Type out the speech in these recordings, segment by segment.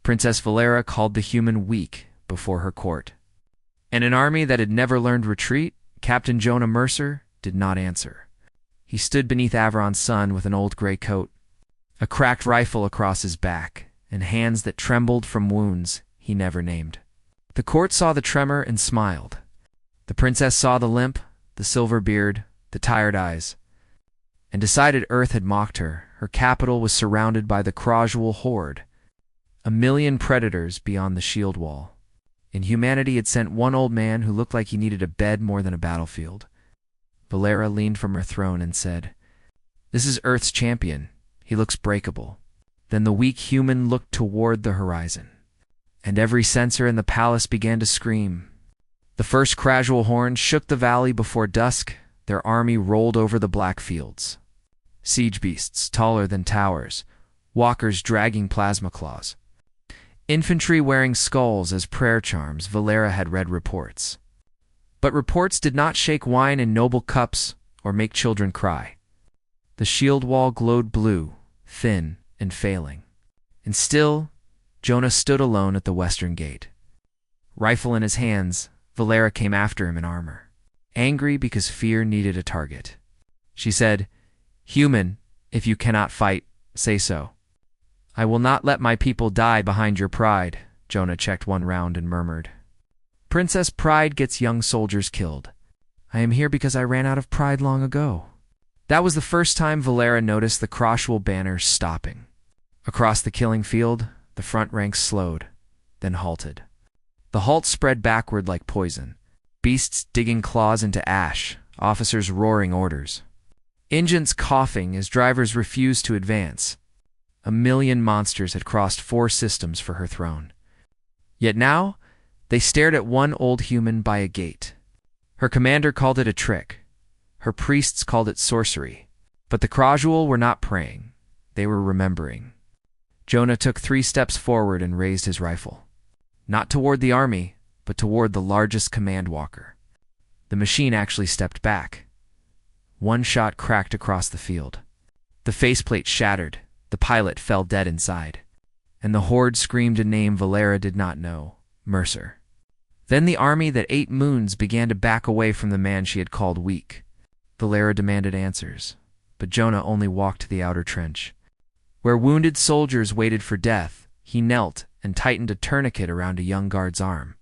Princess Valera called the human weak before her court. And an army that had never learned retreat, Captain Jonah Mercer, did not answer. He stood beneath Avron's sun with an old gray coat, a cracked rifle across his back, and hands that trembled from wounds he never named. The court saw the tremor and smiled. The princess saw the limp, the silver beard, the tired eyes, and decided Earth had mocked her. Her capital was surrounded by the Krajul horde, a million predators beyond the shield wall. And humanity had sent one old man who looked like he needed a bed more than a battlefield. Valera leaned from her throne and said, "This is Earth's champion. He looks breakable." Then the weak human looked toward the horizon, and every sensor in the palace began to scream. The first Krajul horns shook the valley before dusk. Their army rolled over the black fields. Siege beasts taller than towers, walkers dragging plasma claws, infantry wearing skulls as prayer charms. Valera had read reports. But reports did not shake wine in noble cups or make children cry. The shield wall glowed blue, thin and failing. And still, Jonah stood alone at the western gate. Rifle in his hands, Valera came after him in armor, angry because fear needed a target. She said, "Human, if you cannot fight, say so." "I will not let my people die behind your pride," Jonah checked one round and murmured. "Princess Pride gets young soldiers killed. I am here because I ran out of pride long ago." That was the first time Valera noticed the Krajul banners stopping. Across the killing field, the front ranks slowed, then halted. The halt spread backward like poison, beasts digging claws into ash, officers roaring orders, engines coughing as drivers refused to advance. A million monsters had crossed 4 systems for her throne. Yet now, they stared at one old human by a gate. Her commander called it a trick. Her priests called it sorcery. But the Krajul were not praying. They were remembering. Jonah took 3 steps forward and raised his rifle. Not toward the army, but toward the largest command walker. The machine actually stepped back. One shot cracked across the field. The faceplate shattered. The pilot fell dead inside. And the horde screamed a name Valera did not know, Mercer. Then the army that ate moons began to back away from the man she had called weak. Valera demanded answers, but Jonah only walked to the outer trench. Where wounded soldiers waited for death, he knelt and tightened a tourniquet around a young guard's arm.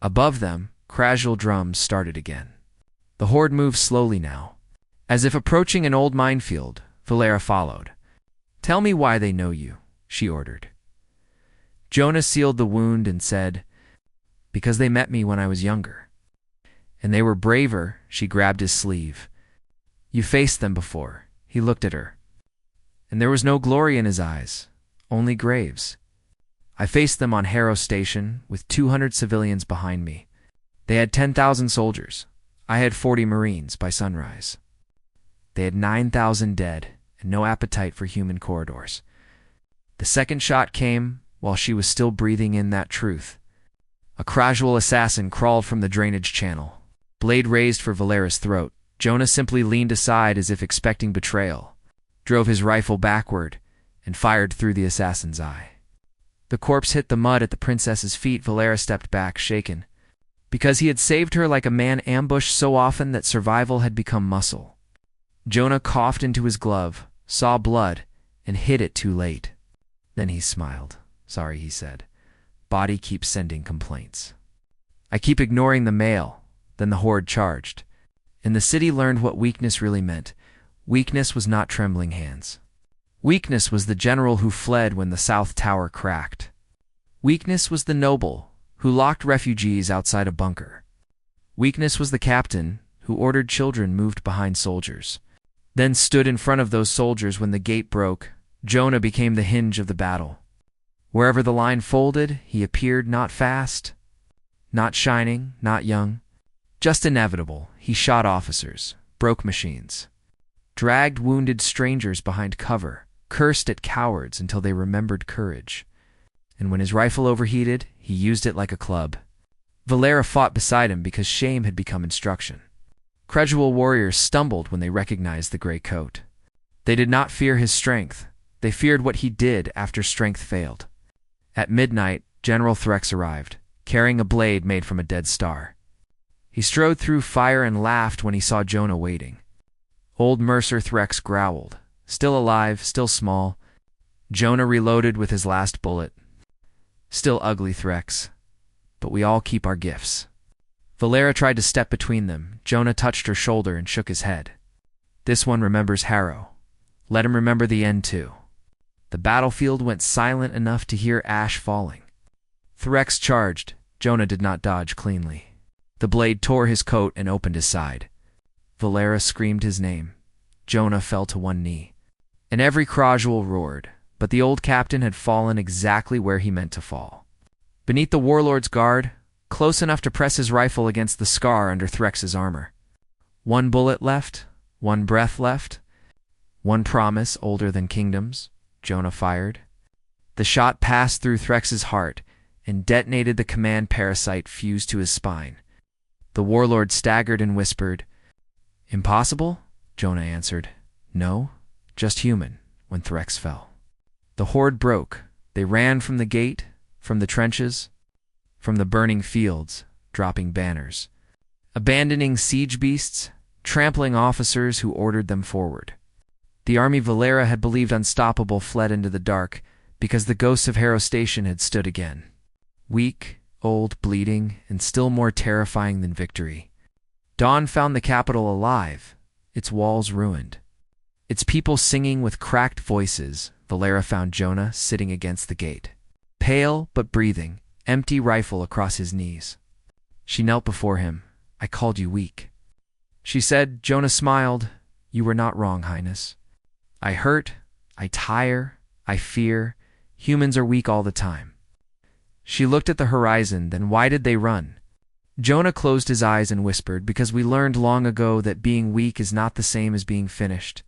Above them, Krajul drums started again. The horde moved slowly now. As if approaching an old minefield, Valera followed. "Tell me why they know you," she ordered. Jonah sealed the wound and said, "Because they met me when I was younger. And they were braver." She grabbed his sleeve. "You faced them before." He looked at her. And there was no glory in his eyes, only graves. "I faced them on Harrow Station with 200 civilians behind me. They had 10,000 soldiers. I had 40 Marines by sunrise. They had 9,000 dead and no appetite for human corridors. The second shot came while she was still breathing in that truth. A Krajul assassin crawled from the drainage channel, blade raised for Valera's throat. Jonah simply leaned aside as if expecting betrayal, drove his rifle backward, and fired through the assassin's eye. The corpse hit the mud at the princess's feet. Valera stepped back, shaken, because he had saved her like a man ambushed so often that survival had become muscle. Jonah coughed into his glove, saw blood, and hid it too late. Then he smiled. "Sorry," he said. "Body keeps sending complaints. I keep ignoring the mail." Then the horde charged, and the city learned what weakness really meant. Weakness was not trembling hands. Weakness was the general who fled when the South Tower cracked. Weakness was the noble who locked refugees outside a bunker. Weakness was the captain who ordered children moved behind soldiers, then stood in front of those soldiers when the gate broke. Jonah became the hinge of the battle. Wherever the line folded, he appeared, not fast, not shining, not young, just inevitable. He shot officers, broke machines, dragged wounded strangers behind cover, cursed at cowards until they remembered courage. And when his rifle overheated, he used it like a club. Valera fought beside him because shame had become instruction. Krajul warriors stumbled when they recognized the gray coat. They did not fear his strength. They feared what he did after strength failed. At midnight, General Threx arrived, carrying a blade made from a dead star. He strode through fire and laughed when he saw Jonah waiting. Old Mercer Threx growled. Still alive, still small. Jonah reloaded with his last bullet. Still ugly, Threx. But we all keep our gifts. Valera tried to step between them. Jonah touched her shoulder and shook his head. This one remembers Harrow. Let him remember the end too. The battlefield went silent enough to hear ash falling. Threx charged. Jonah did not dodge cleanly. The blade tore his coat and opened his side. Valera screamed his name. Jonah fell to one knee. And every Krajuel roared, but the old captain had fallen exactly where he meant to fall. Beneath the warlord's guard, close enough to press his rifle against the scar under Threx's armor. One bullet left, one breath left, one promise older than kingdoms. Jonah fired. The shot passed through Threx's heart and detonated the command parasite fused to his spine. The warlord staggered and whispered, "Impossible?" Jonah answered, "No, just human," when Threx fell. The horde broke. They ran from the gate, from the trenches, from the burning fields, dropping banners, abandoning siege beasts, trampling officers who ordered them forward. The army Valera had believed unstoppable fled into the dark because the ghosts of Harrow Station had stood again. Weak, old, bleeding, and still more terrifying than victory. Dawn found the capital alive, its walls ruined. Its people singing with cracked voices. Valera found Jonah sitting against the gate. Pale but breathing, empty rifle across his knees. She knelt before him. "I called you weak." She said. Jonah smiled. "You were not wrong, Highness. I hurt, I tire, I fear. Humans are weak all the time." She looked at the horizon, then why did they run? Jonah closed his eyes and whispered, "Because we learned long ago that being weak is not the same as being finished.